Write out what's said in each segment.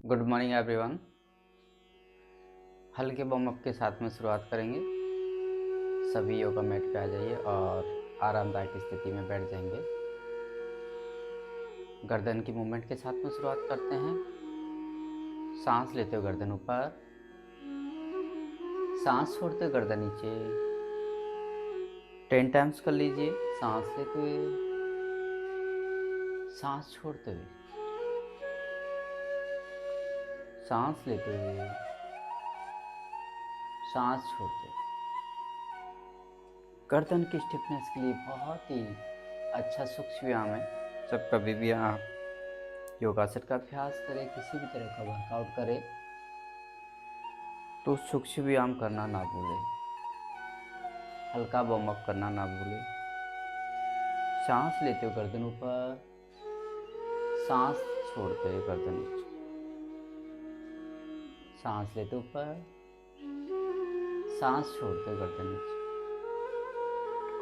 Good morning everyone. हल्के warm up के साथ में शुरुआत करेंगे। सभी योगा मैट पे आ जाइए और आरामदायक स्थिति में बैठ जाएंगे। गर्दन की मूवमेंट के साथ में शुरुआत करते हैं। सांस लेते हुए गर्दन ऊपर, सांस छोड़ते हुए गर्दन नीचे। 10 टाइम्स कर लीजिए। सांस लेते हुए, सांस छोड़ते हुए, सांस लेते हुए, सांस छोड़ते हुए। गर्दन की स्टिफनेस के लिए बहुत ही अच्छा सूक्ष्म व्यायाम है। जब कभी भी आप योगासन का अभ्यास करें, किसी भी तरह का वर्कआउट करें, तो सूक्ष्म व्यायाम करना ना भूलें, हल्का वार्म अप करना ना भूलें। सांस लेते हुए गर्दन ऊपर, सांस छोड़ते हुए गर्दन नीचे। सांस लेते ऊपर, सांस छोड़ते हुए गर्दन नीचे।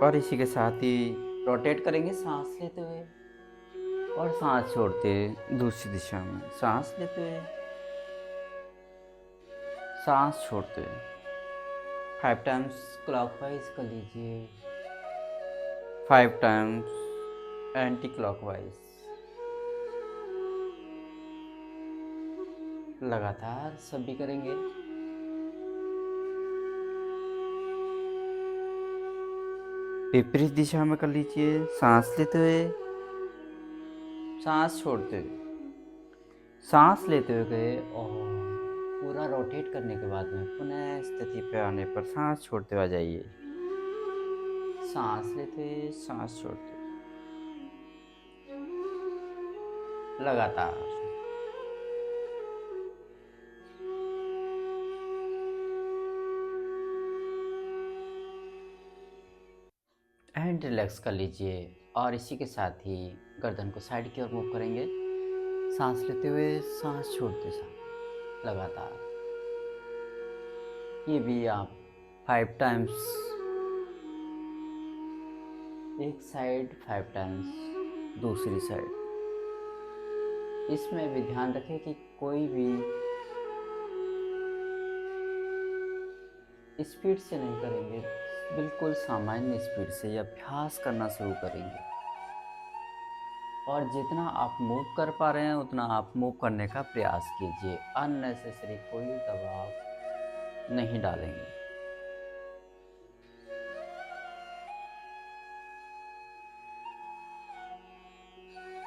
और इसी के साथ ही रोटेट करेंगे। सांस लेते हुए और सांस छोड़ते हुए दूसरी दिशा में। सांस लेते हुए, सांस छोड़ते हुए। 5 टाइम्स क्लॉकवाइज कर लीजिए, 5 टाइम्स एंटी क्लॉकवाइज। लगातार सभी करेंगे। विपरीत दिशा में कर लीजिए। सांस लेते हुए, सांस छोड़ते हुए। सांस लेते हुए गए और पूरा रोटेट करने के बाद में पुनः स्थिति पे आने पर सांस छोड़ते हुए आ जाइए। सांस लेते हुए, सांस छोड़ते हुए। लगातार एंड रिलैक्स कर लीजिए। और इसी के साथ ही गर्दन को साइड की ओर मूव करेंगे। सांस लेते हुए, सांस छोड़ते साथ लगातार। ये भी आप 5 टाइम्स एक साइड, 5 टाइम्स दूसरी साइड। इसमें भी ध्यान रखें कि कोई भी स्पीड से नहीं करेंगे, बिल्कुल सामान्य स्पीड से ये अभ्यास करना शुरू करेंगे। और जितना आप मूव कर पा रहे हैं उतना आप मूव करने का प्रयास कीजिए। अननेसेसरी कोई दबाव नहीं डालेंगे।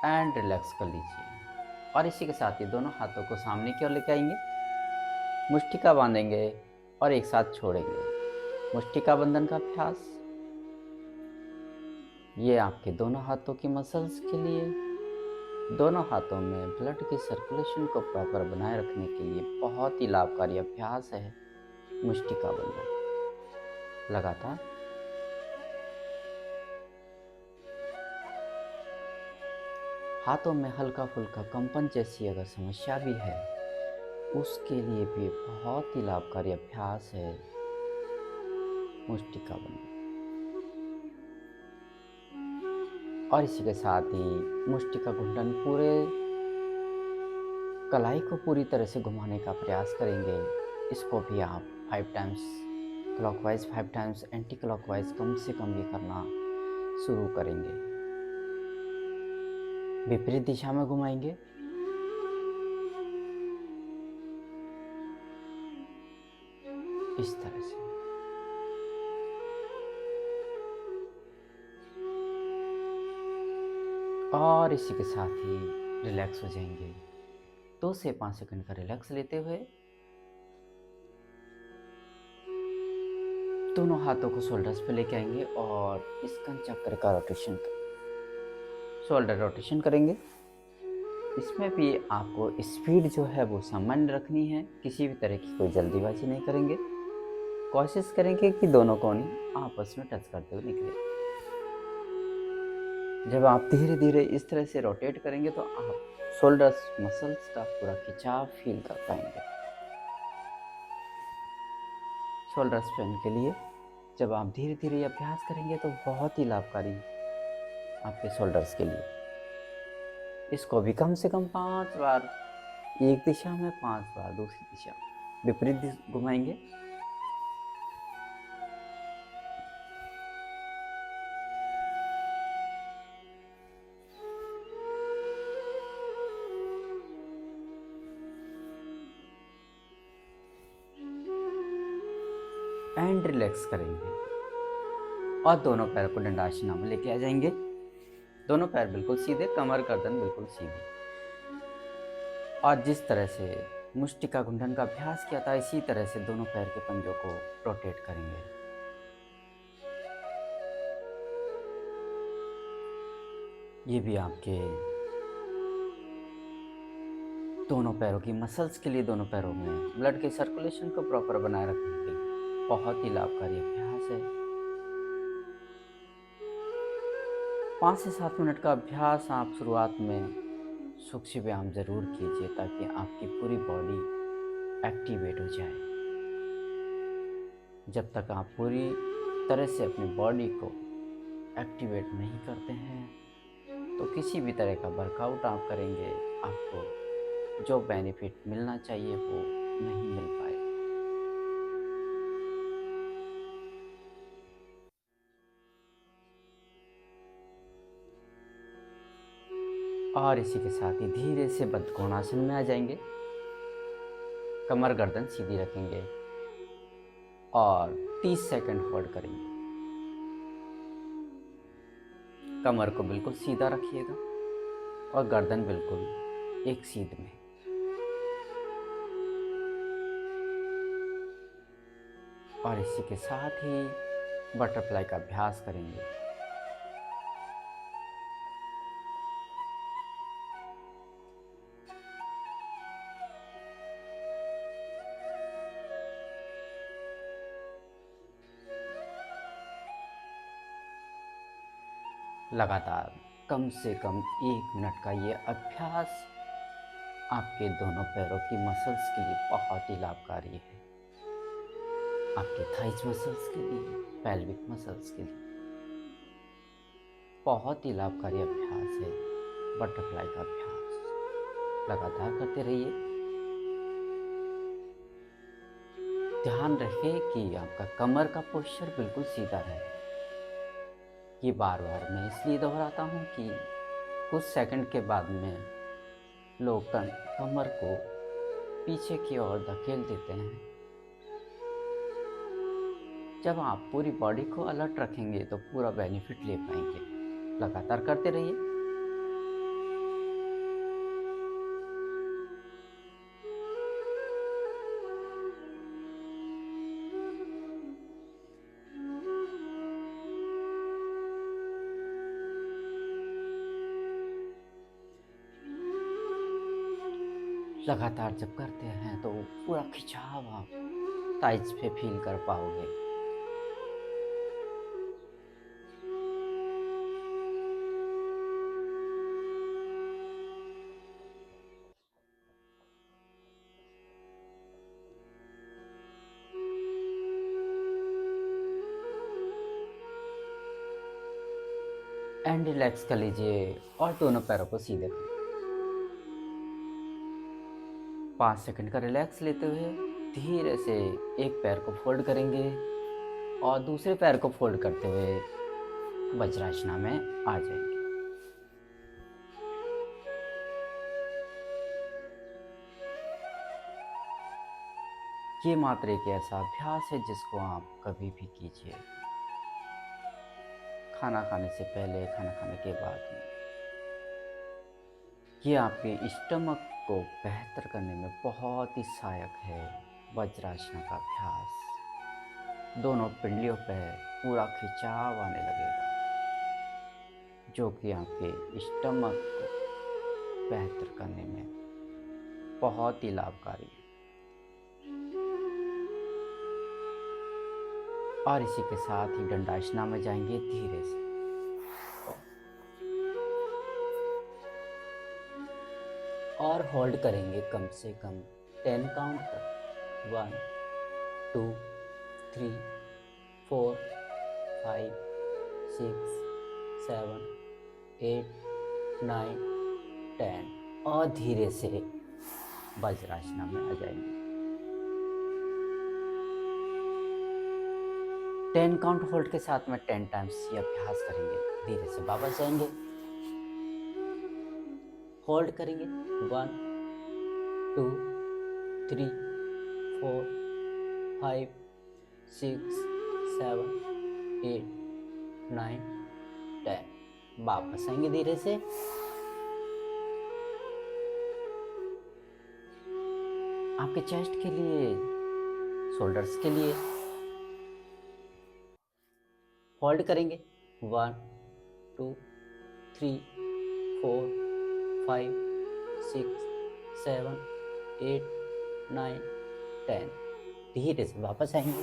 एंड रिलैक्स कर लीजिए। और इसी के साथ ही दोनों हाथों को सामने की ओर लेके आएंगे। मुष्टिका बांधेंगे और एक साथ छोड़ेंगे। मुष्टिका बंधन का अभ्यास ये आपके दोनों हाथों की मसल्स के लिए, दोनों हाथों में ब्लड की सर्कुलेशन को प्रॉपर बनाए रखने के लिए बहुत ही लाभकारी अभ्यास है मुष्टिका बंधन। लगातार हाथों में हल्का फुल्का कंपन जैसी अगर समस्या भी है, उसके लिए भी बहुत ही लाभकारी अभ्यास है मुष्टिका बंधन। और इसी के साथ ही मुष्टिका घुंडन पूरे कलाई को पूरी तरह से घुमाने का प्रयास करेंगे। इसको भी आप 5 times clockwise, 5 times anti clockwise कम से कम भी करना शुरू करेंगे। विपरीत दिशा में घुमाएंगे। इस तरह से और इसी के साथ ही रिलैक्स हो जाएंगे। 2 से 5 सेकंड का रिलैक्स लेते हुए दोनों हाथों को शोल्डर्स पे लेके आएंगे और स्कन चक्र का रोटेशन शोल्डर रोटेशन करेंगे। इसमें भी आपको स्पीड जो है वो सामान्य रखनी है। किसी भी तरह की कोई जल्दीबाजी नहीं करेंगे। कोशिश करेंगे कि दोनों कोनी आपस में टच करते हुए निकले। जब आप धीरे धीरे इस तरह से रोटेट करेंगे तो आप शोल्डर्स मसल्स का पूरा खिंचाव फील कर पाएंगे। शोल्डर स्ट्रेन के लिए जब आप धीरे धीरे अभ्यास करेंगे तो बहुत ही लाभकारी आपके शोल्डर्स के लिए। इसको भी कम से कम 5 बार एक दिशा में 5 बार, दूसरी दिशा विपरीत घुमाएंगे। एंड रिलैक्स करेंगे और दोनों पैर को दंडासना में लेके आ जाएंगे। दोनों पैर बिल्कुल सीधे, कमर गर्दन बिल्कुल सीधी। और जिस तरह से मुष्टिका घुंडन का अभ्यास किया था, इसी तरह से दोनों पैर के पंजों को रोटेट करेंगे। ये भी आपके दोनों पैरों की मसल्स के लिए, दोनों पैरों में ब्लड के सर्कुलेशन को प्रॉपर बनाए रखने के लिए बहुत ही लाभकारी अभ्यास है। 5 से 7 मिनट का अभ्यास आप शुरुआत में सूक्ष्म व्यायाम ज़रूर कीजिए, ताकि आपकी पूरी बॉडी एक्टिवेट हो जाए। जब तक आप पूरी तरह से अपनी बॉडी को एक्टिवेट नहीं करते हैं, तो किसी भी तरह का वर्कआउट आप करेंगे, आपको जो बेनिफिट मिलना चाहिए वो नहीं मिल पाएगा। और इसी के साथ ही धीरे से बद्धकोणासन में आ जाएंगे। कमर गर्दन सीधी रखेंगे और 30 सेकंड होल्ड करेंगे। कमर को बिल्कुल सीधा रखिएगा और गर्दन बिल्कुल एक सीध में। और इसी के साथ ही बटरफ्लाई का अभ्यास करेंगे। लगातार कम से कम 1 मिनट का ये अभ्यास आपके दोनों पैरों की मसल्स के लिए बहुत ही लाभकारी है। आपके थाइज मसल्स के लिए, पेल्विक मसल्स के लिए बहुत ही लाभकारी अभ्यास है बटरफ्लाई का अभ्यास। लगातार करते रहिए। ध्यान रखें कि आपका कमर का पोस्चर बिल्कुल सीधा रहे। ये बार बार मैं इसलिए दोहराता हूँ कि कुछ सेकंड के बाद में लोग कमर को पीछे की ओर धकेल देते हैं। जब आप पूरी बॉडी को अलर्ट रखेंगे तो पूरा बेनिफिट ले पाएंगे। लगातार करते रहिए। लगातार जब करते हैं तो पूरा खिंचाव आप थाइज पे फील कर पाओगे। एंड रिलैक्स कर लीजिए और दोनों पैरों को सीधे करें। 5 सेकंड का रिलैक्स लेते हुए धीरे से एक पैर को फोल्ड करेंगे और दूसरे पैर को फोल्ड करते हुए वज्रासना में आ जाएंगे। ये मात्र एक ऐसा अभ्यास है जिसको आप कभी भी कीजिए, खाना खाने से पहले, खाना खाने के बाद में। ये आपके स्टमक को बेहतर करने में बहुत ही सहायक है। वज्रासना का अभ्यास दोनों पिंडलियों पर पूरा खिंचाव आने लगेगा, जो कि आपके स्टमक को बेहतर करने में बहुत ही लाभकारी है। और इसी के साथ ही दंडासना में जाएंगे धीरे से। और होल्ड करेंगे कम से कम 10 काउंट तक। 1 2 3 4 5 6 7 8 9 10। और धीरे से वज्रासना में आ जाएंगे। 10 काउंट होल्ड के साथ में 10 टाइम्स ये अभ्यास करेंगे। धीरे से वापस जाएंगे, होल्ड करेंगे 1 2 3 4 5 6 7 8 9 10। वापस आएंगे धीरे से, आपके चेस्ट के लिए, शोल्डर्स के लिए होल्ड करेंगे 1 2 3 4 5 6 7 8 9 10। धीरे से वापस आएंगे।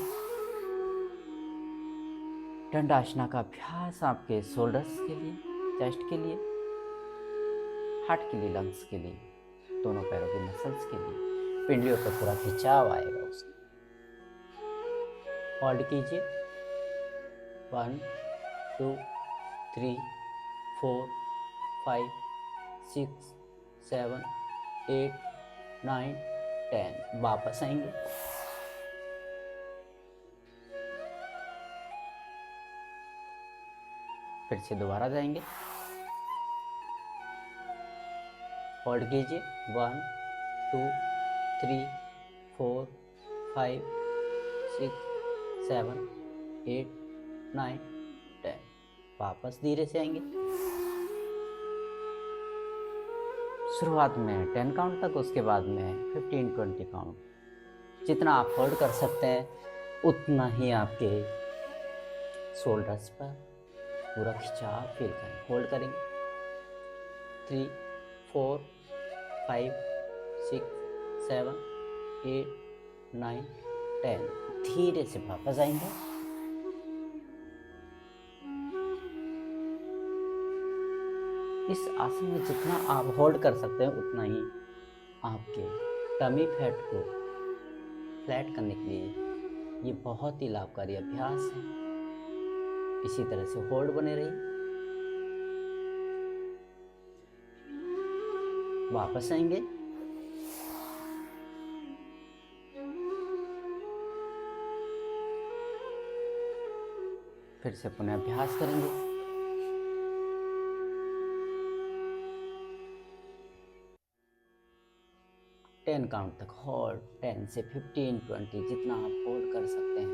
दंडासना का अभ्यास आपके शोल्डर्स के लिए, चेस्ट के लिए, हार्ट के लिए, लंग्स के लिए, दोनों पैरों के मसल्स के लिए। पिंडलियों पर पूरा खिंचाव आएगा उसमें। होल्ड कीजिए 1 2 3 4 5 6 7 8 9 10। वापस आएंगे। फिर से दोबारा जाएंगे, होल्ड कीजिए 1 2 3 4 5 6 7 8 9 10। वापस धीरे से आएंगे। शुरुआत में 10 काउंट तक, उसके बाद में 15-20 काउंट। जितना आप होल्ड कर सकते हैं उतना ही आपके शोल्डर्स पर पूरा खिंचाव फील करें। होल्ड करेंगे 3 4 5 6 7 8 9 10। धीरे से वापस आएंगे। इस आसन में जितना आप होल्ड कर सकते हैं उतना ही आपके टमी फैट को फ्लैट करने के लिए ये बहुत ही लाभकारी अभ्यास है। इसी तरह से होल्ड बने रहिए। वापस आएंगे। फिर से पुनः अभ्यास करेंगे। टेन काउंट तक होल्ड। 10 से 15-20 जितना आप होल्ड कर सकते हैं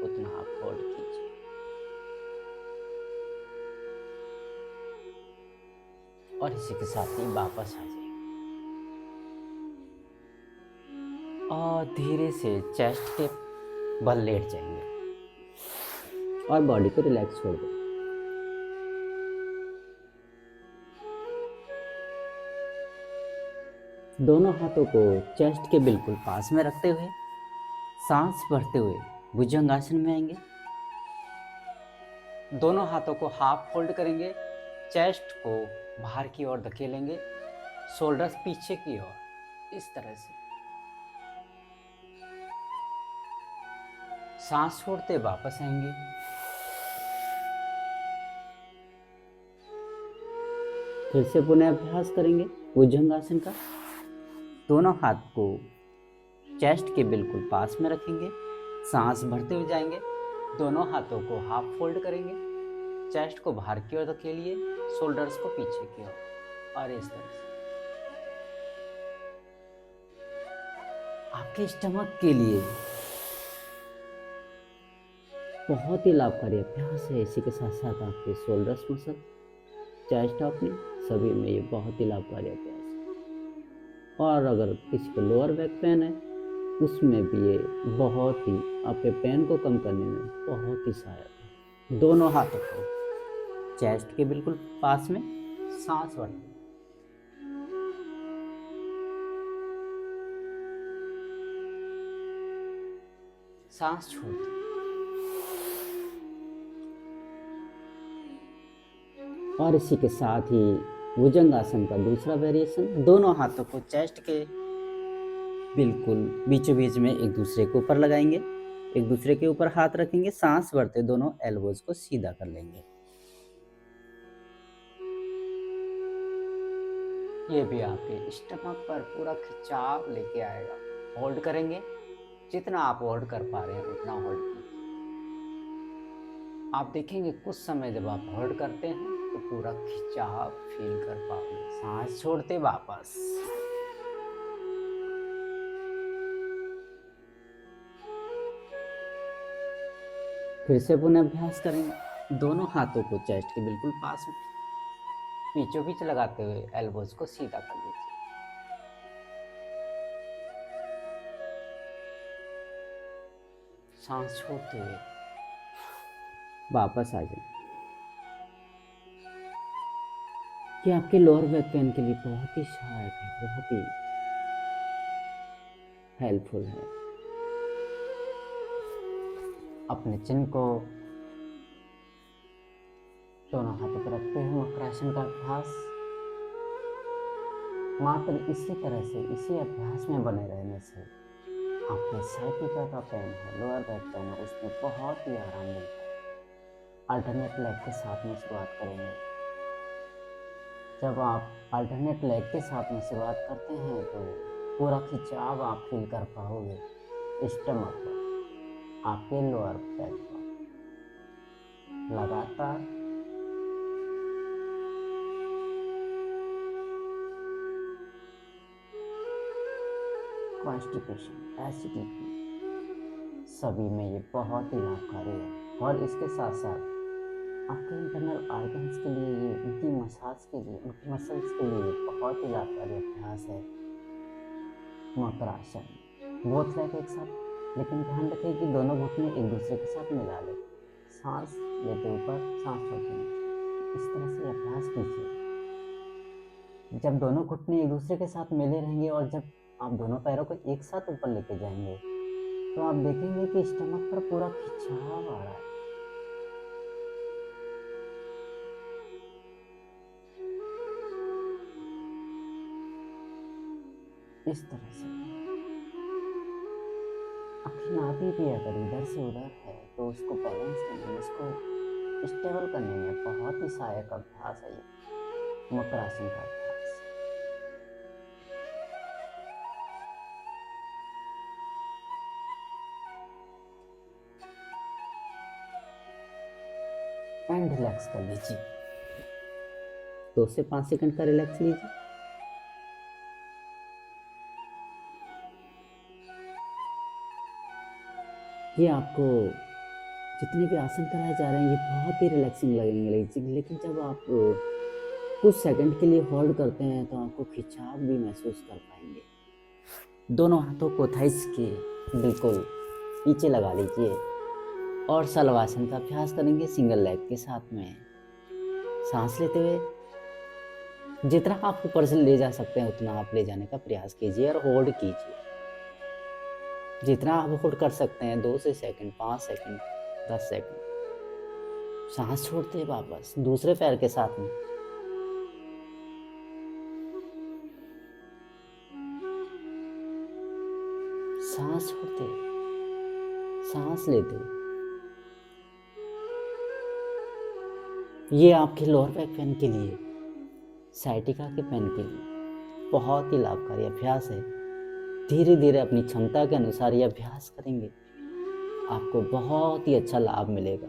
उतना आप होल्ड कीजिए। और इसी के साथ ही वापस आ जाइए और धीरे से चेस्ट के बल लेट जाएंगे और बॉडी को रिलैक्स छोड़ दें। दोनों हाथों को चेस्ट के बिल्कुल पास में रखते हुए सांस भरते हुए भुजंगासन में आएंगे। दोनों हाथों को हाफ फोल्ड करेंगे, चेस्ट को बाहर की ओर धकेलेंगे, शोल्डर्स पीछे की ओर, इस तरह से सांस छोड़ते वापस आएंगे। फिर से पुनः अभ्यास करेंगे भुजंगासन का। दोनों हाथ को चेस्ट के बिल्कुल पास में रखेंगे, सांस भरते हुए जाएंगे। दोनों हाथों को हाफ फोल्ड करेंगे, चेस्ट को बाहर की ओर धकेलिए, शोल्डर्स को पीछे की ओर, और इस तरह से। आपके स्टमक के लिए बहुत ही लाभकारी अभ्यास है। इसी के साथ साथ आपके शोल्डर्स मसल, चेस्ट ओपनिंग, सभी में ये बहुत ही लाभकारी अभ्यास है। और अगर किसी को लोअर बैक पेन है उसमें भी ये बहुत ही आपके पेन को कम करने में बहुत ही सहायक है। दोनों हाथों को चेस्ट के बिल्कुल पास में सांस भरते, सांस छोड़ते, और इसी के साथ ही भुजंगासन का दूसरा वेरिएशन। दोनों हाथों को चेस्ट के बिल्कुल बीचों बीच में एक दूसरे के ऊपर लगाएंगे, एक दूसरे के ऊपर हाथ रखेंगे, सांस भरते दोनों एल्बोज को सीधा कर लेंगे। ये भी आपके स्टमक पर पूरा खिंचाव लेके आएगा। होल्ड करेंगे, जितना आप होल्ड कर पा रहे हैं उतना होल्ड कीजिए। आप देखेंगे कुछ समय जब आप होल्ड करते हैं तो पूरा खिंचाव फील कर पाओगे। सांस छोड़ते वापस। फिर से पुनः अभ्यास करेंगे। दोनों हाथों को चेस्ट के बिल्कुल पास में बीचों बीच लगाते हुए एल्बोज को सीधा कर लीजिए। सांस छोड़ते हुए वापस आ जाए। ये आपके लोअर बैक पेन के लिए बहुत ही सहायक है, बहुत ही हेल्पफुल है। अपने चिन को दोनों हाथों पर रखते हुए मकरासन का अभ्यास मात्र इसी तरह से, इसी अभ्यास में बने रहने से आपके साइटिका का पेन है, लोअर बैक पेन है, उसमें बहुत ही आराम मिलता है। अल्टरनेट लेग के साथ में शुरुआत करेंगे। जब आप अल्टरनेट लेग के साथ में शुरुआत करते हैं तो पूरा खिंचाव आप फील कर पाओगे स्टमक पर, आपके लोअर बैक पर। लगातार कॉन्स्टिपेशन, एसिडिटी, सभी में ये बहुत ही लाभकारी है। और इसके साथ साथ आपके इंटरनल ऑर्गन्स के लिए, ये उनकी मसाज के लिए, उनकी मसल्स के लिए बहुत ही लाभकारी अभ्यास है मकरासन। बोथ लेग एक साथ, लेकिन ध्यान रखें कि दोनों घुटने एक दूसरे के साथ मिला लें। सांस लेते ऊपर, सांस छोड़ते नीचे, इस तरह से अभ्यास कीजिए। जब दोनों घुटने एक दूसरे के साथ मिले रहेंगे और जब आप दोनों पैरों को एक साथ ऊपर लेके जाएंगे तो आप देखेंगे कि स्टमक पर पूरा खिंचाव आ रहा है। इस तरह से अपनी नाभि भी अगर इधर से उधर है तो उसको बैलेंस करने में, उसको स्टेबल करने में बहुत ही सहायक अभ्यास है ये मकरासन का अभ्यास। एंड रिलैक्स कर लीजिए। 2 से 5 सेकंड का रिलैक्स लीजिए। ये आपको जितने भी आसन कराए जा रहे हैं ये बहुत ही रिलैक्सिंग लगेंगे, लेकिन जब आप कुछ सेकंड के लिए होल्ड करते हैं तो आपको खिंचाव भी महसूस कर पाएंगे। दोनों हाथों को थाइस के बिल्कुल पीछे लगा लीजिए और शलवासन का अभ्यास करेंगे सिंगल लेग के साथ में। सांस लेते हुए जितना आप ऊपर से ले जा सकते हैं उतना आप ले जाने का प्रयास कीजिए और होल्ड कीजिए। जितना आप होल्ड कर सकते हैं, 2 से सेकंड, 5 सेकंड, 10 सेकंड। सांस छोड़ते वापस दूसरे पैर के साथ में। सांस छोड़ते, सांस लेते। ये आपके लोअर बैक पेन के लिए, साइटिका के पेन के लिए बहुत ही लाभकारी अभ्यास है। धीरे धीरे अपनी क्षमता के अनुसार ये अभ्यास करेंगे, आपको बहुत ही अच्छा लाभ मिलेगा।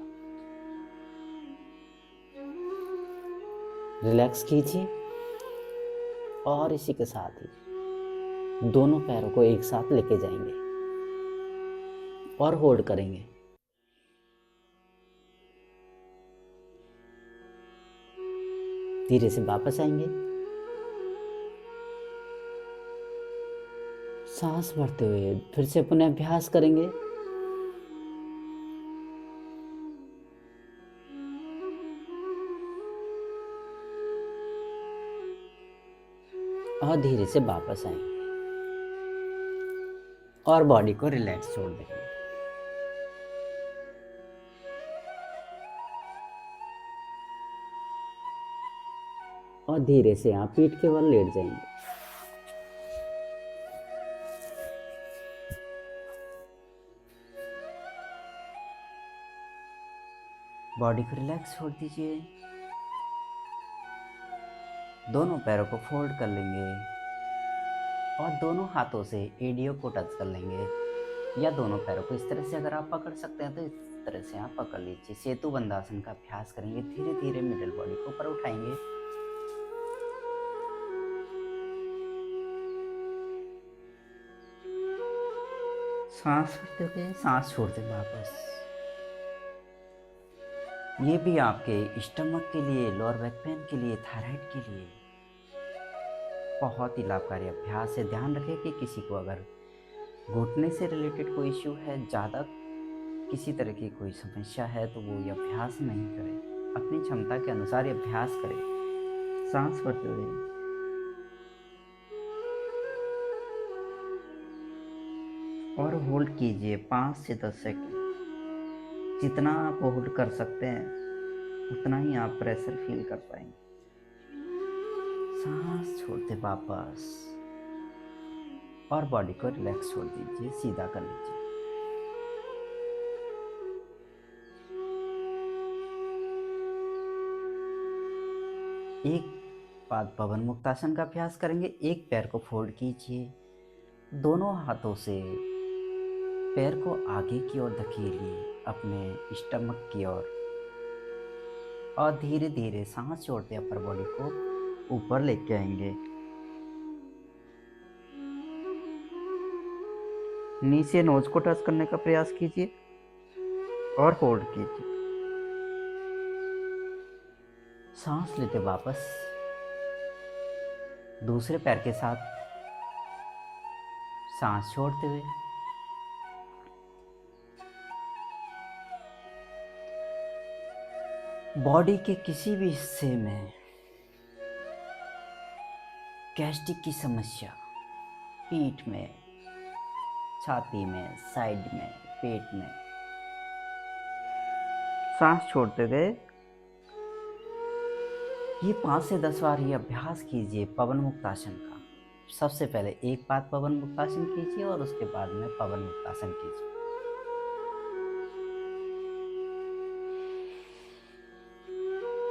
रिलैक्स कीजिए और इसी के साथ ही दोनों पैरों को एक साथ लेके जाएंगे और होल्ड करेंगे। धीरे से वापस आएंगे। सांस भरते हुए फिर से पुनः अभ्यास करेंगे। और धीरे से वापस आएंगे और बॉडी को रिलैक्स छोड़ देंगे। और धीरे से आप पीठ के बल लेट जाएंगे। बॉडी को रिलैक्स छोड़ दीजिए। दोनों पैरों को फोल्ड कर लेंगे और दोनों हाथों से एडियो को टच कर लेंगे, या दोनों पैरों को इस तरह से अगर आप पकड़ सकते हैं तो इस तरह से आप पकड़ लीजिए। सेतु बंधासन का अभ्यास करेंगे। धीरे धीरे मिडिल बॉडी को ऊपर उठाएंगे। सांस भरते हुए सांस छोड़ते वापस। ये भी आपके स्टमक के लिए, लोअर बैक पेन के लिए, थायराइड के लिए बहुत ही लाभकारी अभ्यास है। ध्यान रखें कि किसी को अगर घुटने से रिलेटेड कोई इश्यू है, ज़्यादा किसी तरह की कोई समस्या है, तो वो ये अभ्यास नहीं करे। अपनी क्षमता के अनुसार ये अभ्यास करें। सांस भरते हुए और होल्ड कीजिए 5 से 10 सेकंड। जितना आप होल्ड कर सकते हैं उतना ही आप प्रेशर फील कर पाएंगे। सांस छोड़ते वापस और बॉडी को रिलैक्स छोड़ दीजिए, सीधा कर लीजिए। एक बाद पवन मुक्तासन का अभ्यास करेंगे। एक पैर को फोल्ड कीजिए, दोनों हाथों से पैर को आगे की ओर धकेलिए अपने स्टमक की ओर, और धीरे धीरे सांस छोड़ते अपर बॉडी को ऊपर लेके आएंगे। नीचे नोज को टच करने का प्रयास कीजिए और होल्ड कीजिए। सांस लेते वापस दूसरे पैर के साथ सांस छोड़ते हुए बॉडी के किसी भी हिस्से में गैस्ट्रिक की समस्या, पीठ में, छाती में, साइड में, पेट में, सांस छोड़ते गए ये 5 से 10 बार ये अभ्यास कीजिए पवन मुक्तासन का। सबसे पहले एक बार पवन मुक्तासन कीजिए और उसके बाद में पवन मुक्तासन कीजिए।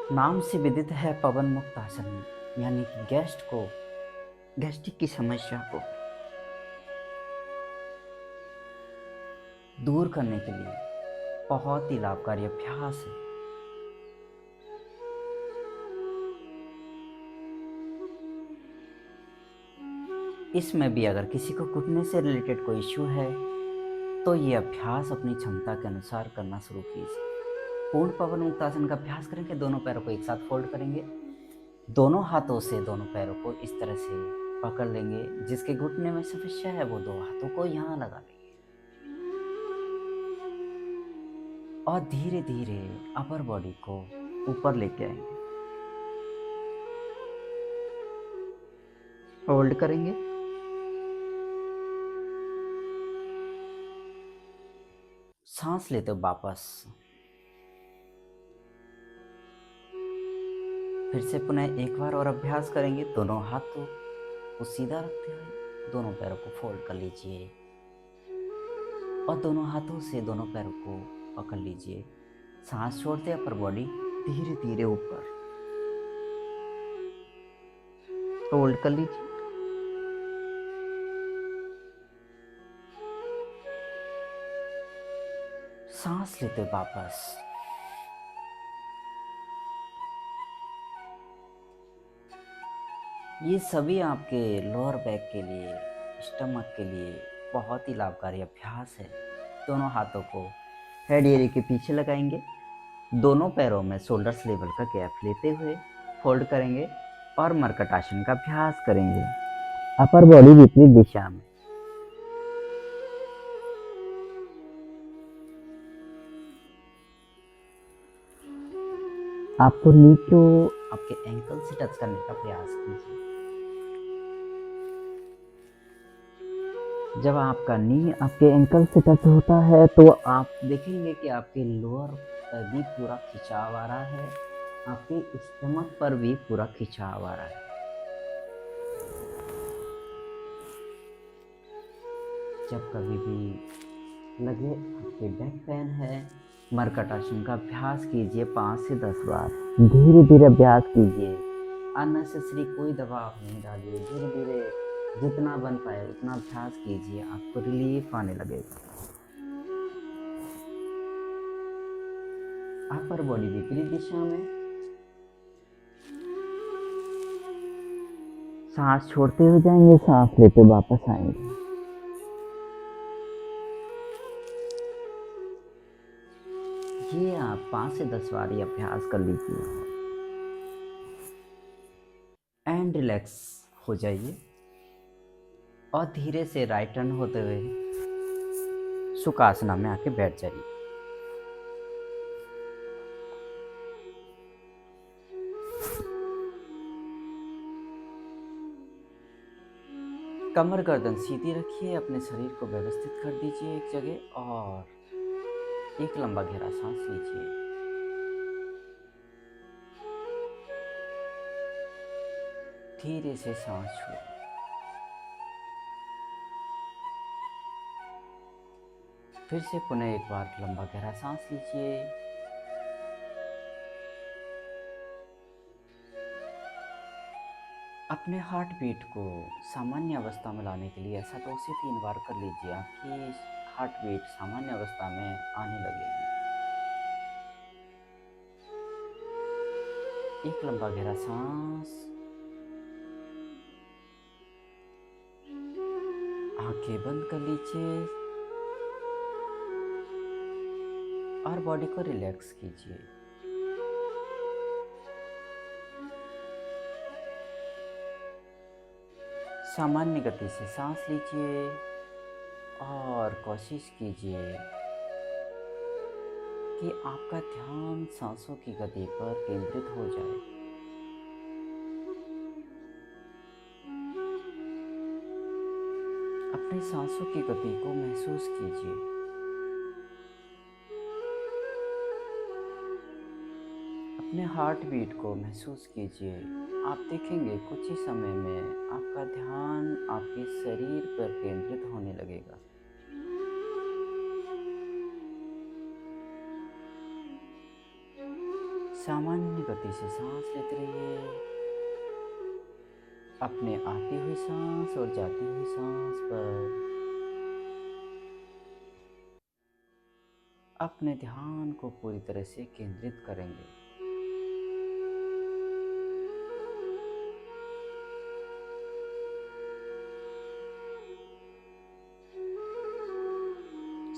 नाम से विदित है पवन मुक्तासन, यानी कि गैस्ट्रिक की समस्या को दूर करने के लिए बहुत ही लाभकारी अभ्यास है। इसमें भी अगर किसी को घुटने से रिलेटेड कोई इश्यू है तो ये अभ्यास अपनी क्षमता के अनुसार करना शुरू कीजिए। पूर्ण पवन मुक्तासन का अभ्यास करेंगे। दोनों पैरों को एक साथ फोल्ड करेंगे, दोनों हाथों से दोनों पैरों को इस तरह से पकड़ लेंगे। जिसके घुटने में समस्या है वो 2 हाथों को यहाँ लगा लेंगे और धीरे धीरे अपर बॉडी को ऊपर लेके आएंगे। होल्ड करेंगे, सांस लेते हो वापस। फिर से पुनः एक बार और अभ्यास करेंगे। दोनों हाथों को सीधा रखते हुए दोनों पैरों को फोल्ड कर लीजिए और दोनों हाथों से दोनों पैरों को पकड़ लीजिए। सांस छोड़ते अपर बॉडी धीरे धीरे ऊपर होल्ड कर लीजिए। सांस लेते वापस। ये सभी आपके लोअर बैक के लिए, स्टमक के लिए बहुत ही लाभकारी अभ्यास है। दोनों हाथों को हेड एरिया के पीछे लगाएंगे, दोनों पैरों में शोल्डर्स लेवल का गैप लेते हुए फोल्ड करेंगे और मरकट आसन का अभ्यास करेंगे। अपर बॉडी विपरीत दिशा में। आपको नी को आपके एंकल से टच करने का प्रयास कीजिए। जब आपका नी आपके एंकल से टच होता है तो आप देखेंगे कि आपके लोअर पर भी पूरा खिंचाव आ रहा है, आपके स्टमक पर भी पूरा खिंचाव आ रहा है। जब कभी भी लगे आपके बैक पेन है, मरकट आसन का अभ्यास कीजिए 5 से 10 बार। धीरे धीरे अभ्यास कीजिए। अननेसेसरी कोई दबाव नहीं डालिए। धीरे धीरे जितना बन पाए उतना अभ्यास कीजिए, आपको रिलीफ आने लगेगा। अपर बॉडी विपरीत दिशा में, सांस छोड़ते हुए जाएंगे, सांस लेते वापस आएंगे। ये आप 5 से 10 बार ये अभ्यास कर लीजिए एंड रिलैक्स हो जाइए और धीरे से राइट टर्न होते हुए सुखासना में आके बैठ जाइए। कमर गर्दन सीधी रखिए, अपने शरीर को व्यवस्थित कर दीजिए एक जगह और एक लंबा गहरा सांस लीजिए। धीरे से सांस छोड़िए। फिर से पुनः एक बार लंबा गहरा सांस लीजिए। अपने हार्ट बीट को सामान्य अवस्था में लाने के लिए ऐसा 2 से 3 बार कर लीजिए। आपकी हार्ट बीट सामान्य अवस्था में आने लगेगी। एक लंबा गहरा सांस, आंखें बंद कर लीजिए और बॉडी को रिलैक्स कीजिए। सामान्य गति से सांस लीजिए और कोशिश कीजिए कि आपका ध्यान सांसों की गति पर केंद्रित हो जाए। अपने सांसों की गति को महसूस कीजिए। अपने हार्ट बीट को महसूस कीजिए। आप देखेंगे कुछ ही समय में आपका ध्यान आपके शरीर पर केंद्रित होने लगेगा। सामान्य गति से सांस लेते रहिए। अपने आती हुई सांस और जाती हुई सांस पर अपने ध्यान को पूरी तरह से केंद्रित करेंगे।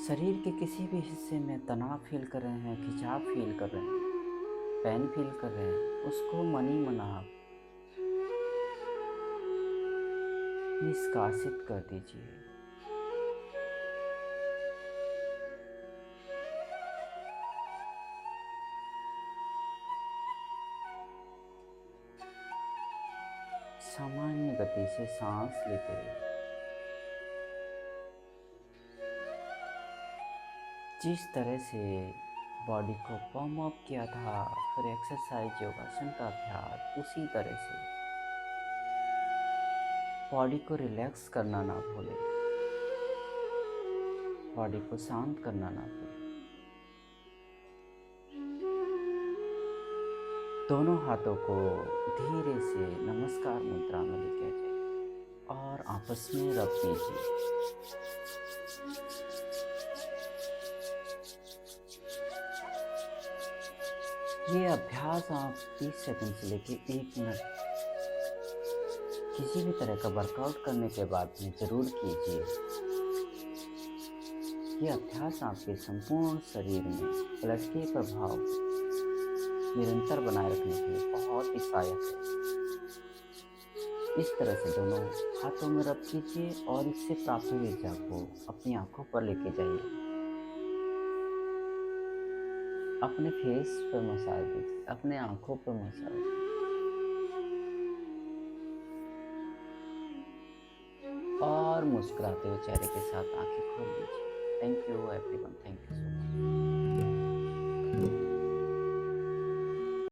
शरीर के किसी भी हिस्से में तनाव फील कर रहे हैं, खिंचाव फील कर रहे हैं, पेन फील कर रहे हैं, उसको मन ही मन आप निष्कासित कर दीजिए। सामान्य गति से सांस लेते रहिए। जिस तरह से बॉडी को वार्म अप किया था, फिर एक्सरसाइज योगासन का अभ्यास, उसी तरह से बॉडी को रिलैक्स करना ना भूलें, बॉडी को शांत करना ना भूलें। दोनों हाथों को धीरे से नमस्कार मुद्रा में लेके जाइए और आपस में रब कीजिए। ये अभ्यास आप 30 सेकंड से लेके 1 मिनट किसी भी तरह का वर्कआउट करने के बाद में ज़रूर कीजिए। ये अभ्यास आपके संपूर्ण शरीर में प्लस के प्रभाव निरंतर बनाए रखने के लिए बहुत ही सहायक है। इस तरह से दोनों हाथों में रब कीजिए और इससे प्राप्त हुई ऊर्जा को अपनी आंखों पर लेके जाइए। अपने फेस पर मसाज दीजिए, अपने आंखों पर मसाज दीजिए और मुस्कुराते हुए चेहरे के साथ आंखें खोल लीजिए। Thank you everyone, thank you so much.